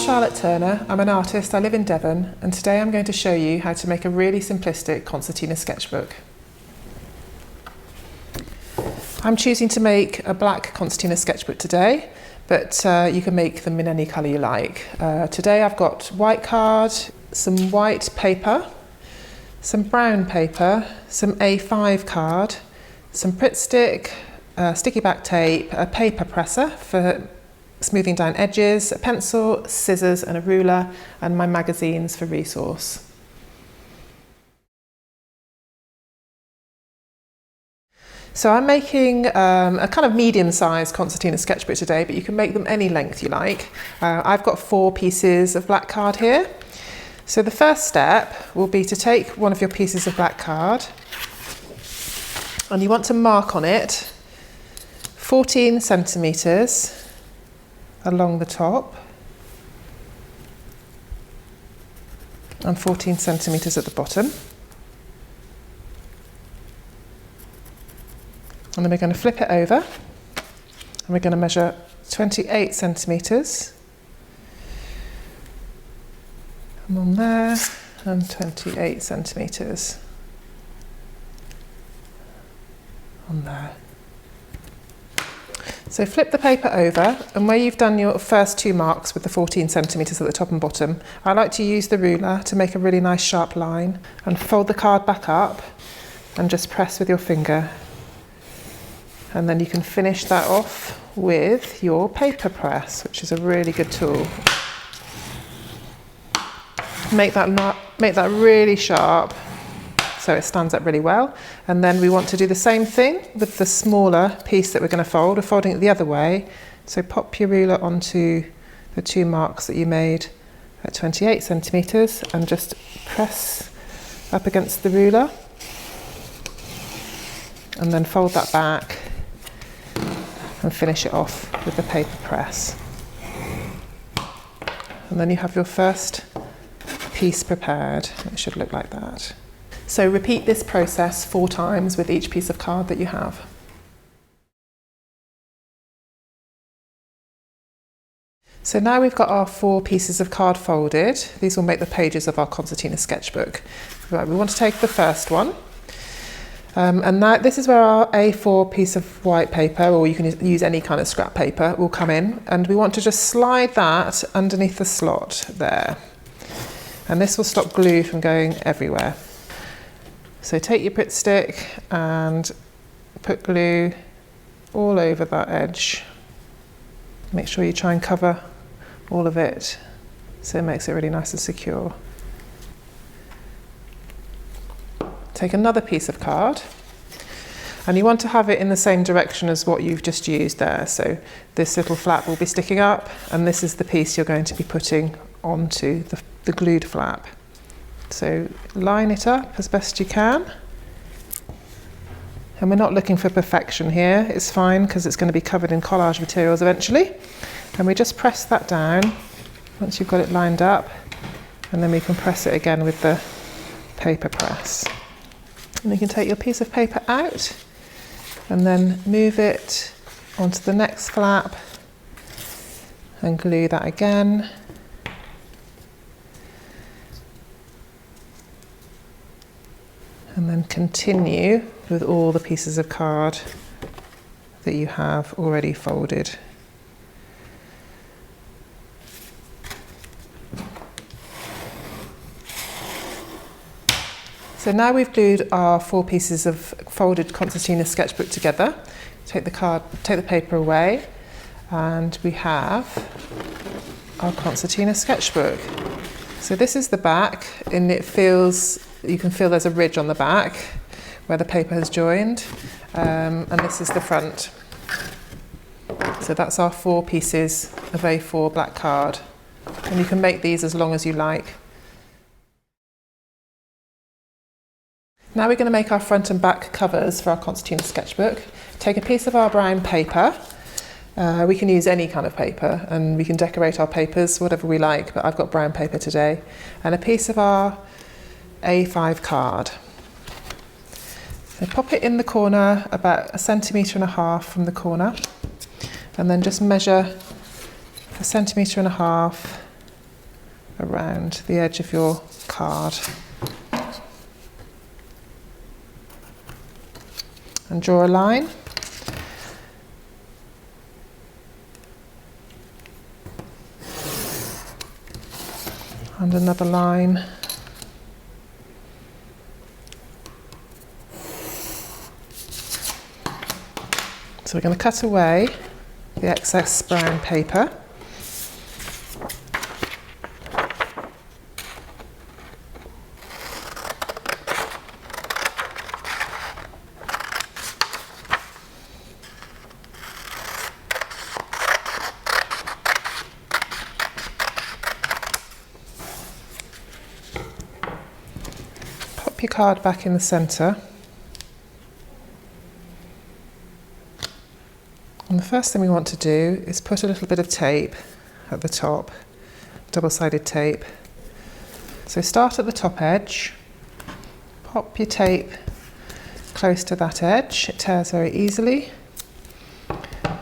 Charlotte Turner, I'm an artist, I live in Devon, and today I'm going to show you how to make a really simplistic Concertina sketchbook. I'm choosing to make a black Concertina sketchbook today, but you can make them in any colour you like. Today I've got white card, some white paper, some brown paper, some A5 card, some Pritt stick, sticky back tape, a paper presser for smoothing down edges, a pencil, scissors and a ruler, and my magazines for resource. So I'm making a kind of medium-sized Concertina sketchbook today, but you can make them any length you like. I've got 4 pieces of black card here. So the first step will be to take one of your pieces of black card and you want to mark on it 14 centimetres along the top and 14 centimetres at the bottom. And then we're going to flip it over and we're going to measure 28 centimetres. Come on there, and 28 centimetres on there. So flip the paper over, and where you've done your first 2 marks with the 14 centimetres at the top and bottom, I like to use the ruler to make a really nice sharp line and fold the card back up and just press with your finger. And then you can finish that off with your paper press, which is a really good tool. Make that really sharp so it stands up really well. And then we want to do the same thing with the smaller piece that we're going to fold. We're folding it the other way. So pop your ruler onto the 2 marks that you made at 28 centimetres and just press up against the ruler. And then fold that back and finish it off with the paper press. And then you have your first piece prepared. It should look like that. So repeat this process 4 times with each piece of card that you have. So now we've got our 4 pieces of card folded. These will make the pages of our Concertina sketchbook. Right, we want to take the first one. And now this is where our A4 piece of white paper, or you can use any kind of scrap paper, will come in. And we want to just slide that underneath the slot there. And this will stop glue from going everywhere. So take your Pritt stick and put glue all over that edge. Make sure you try and cover all of it so it makes it really nice and secure. Take another piece of card and you want to have it in the same direction as what you've just used there. So this little flap will be sticking up and this is the piece you're going to be putting onto the glued flap. So line it up as best you can. And we're not looking for perfection here. It's fine because it's going to be covered in collage materials eventually. And we just press that down once you've got it lined up. And then we can press it again with the paper press. And you can take your piece of paper out and then move it onto the next flap and glue that again. And then continue with all the pieces of card that you have already folded. So now we've glued our 4 pieces of folded Concertina sketchbook together. Take the paper away, and we have our Concertina sketchbook. So this is the back, and you can feel there's a ridge on the back where the paper has joined, and this is the front. So that's our 4 pieces of A4 black card, and you can make these as long as you like. Now we're going to make our front and back covers for our Concertina sketchbook. Take a piece of our brown paper. We can use any kind of paper and we can decorate our papers whatever we like, but I've got brown paper today. And a piece of our A5 card. So pop it in the corner about 1.5 centimetres from the corner, and then just measure 1.5 centimetres around the edge of your card. And draw a line. And another line. So we're going to cut away the excess brown paper. Pop your card back in the centre. And the first thing we want to do is put a little bit of tape at the top, double-sided tape. So start at the top edge, pop your tape close to that edge, it tears very easily,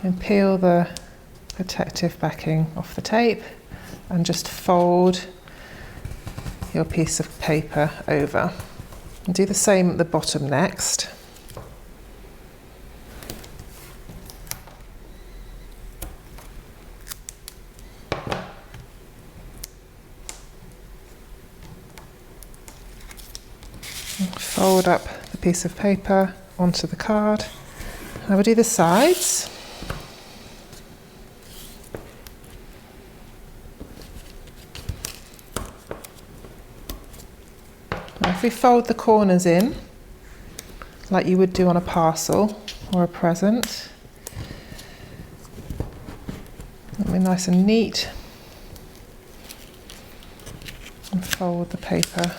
and peel the protective backing off the tape and just fold your piece of paper over. And do the same at the bottom next. Fold up the piece of paper onto the card. Now we'll do the sides. Now if we fold the corners in, like you would do on a parcel or a present, it'll be nice and neat. And fold the paper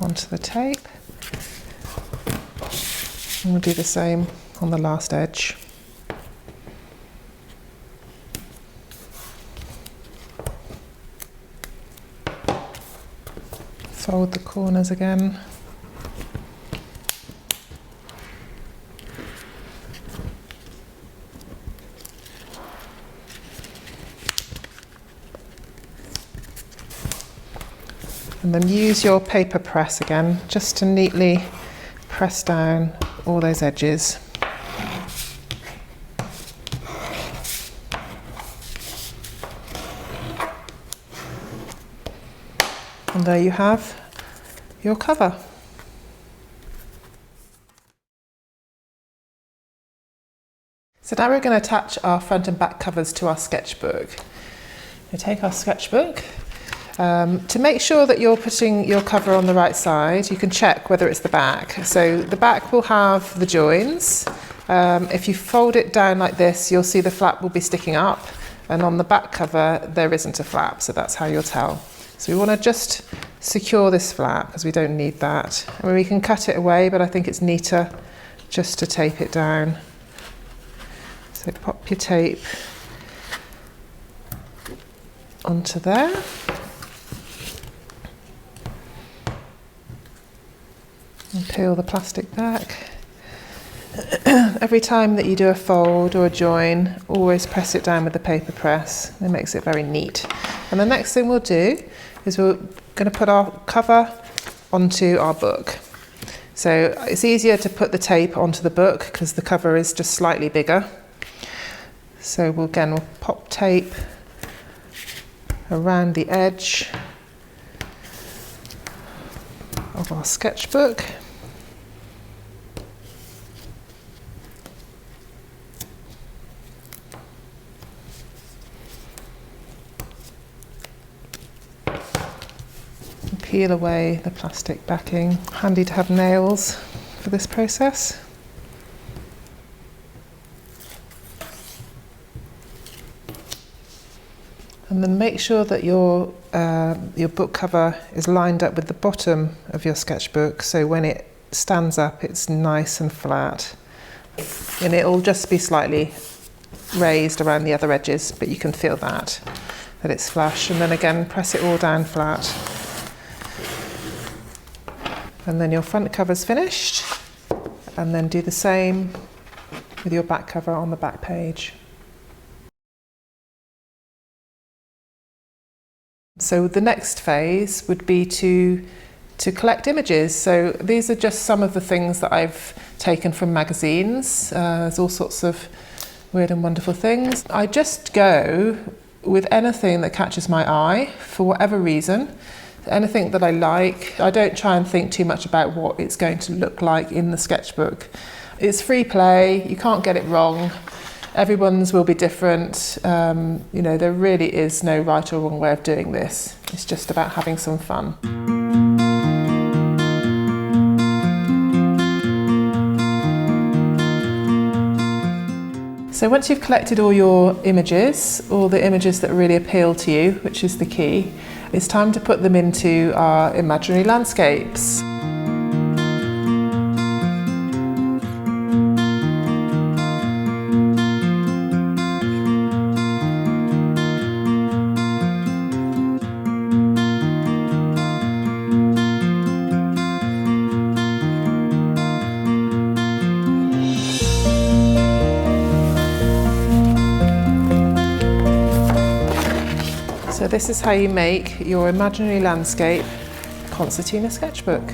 onto the tape, and we'll do the same on the last edge. Fold the corners again. And then use your paper press again, just to neatly press down all those edges. And there you have your cover. So now we're going to attach our front and back covers to our sketchbook. We take our sketchbook. To make sure that you're putting your cover on the right side, you can check whether it's the back. So the back will have the joins. If you fold it down like this, you'll see the flap will be sticking up, and on the back cover there isn't a flap, so that's how you'll tell. So we want to just secure this flap because we don't need that. I mean, we can cut it away, but I think it's neater just to tape it down. So pop your tape onto there. And peel the plastic back. Every time that you do a fold or a join, always press it down with the paper press. It makes it very neat. And the next thing we'll do is we're going to put our cover onto our book. So it's easier to put the tape onto the book because the cover is just slightly bigger. So we'll pop tape around the edge of our sketchbook. And peel away the plastic backing. Handy to have nails for this process. And then make sure that your book cover is lined up with the bottom of your sketchbook, so when it stands up it's nice and flat. And it'll just be slightly raised around the other edges, but you can feel that it's flush. And then again, press it all down flat. And then your front cover's finished. And then do the same with your back cover on the back page. So the next phase would be to collect images. So these are just some of the things that I've taken from magazines. There's all sorts of weird and wonderful things. I just go with anything that catches my eye for whatever reason, anything that I like. I don't try and think too much about what it's going to look like in the sketchbook. It's free play, you can't get it wrong. Everyone's will be different. You know, there really is no right or wrong way of doing this. It's just about having some fun. So once you've collected all your images, all the images that really appeal to you, which is the key, it's time to put them into our imaginary landscapes. So this is how you make your imaginary landscape concertina sketchbook.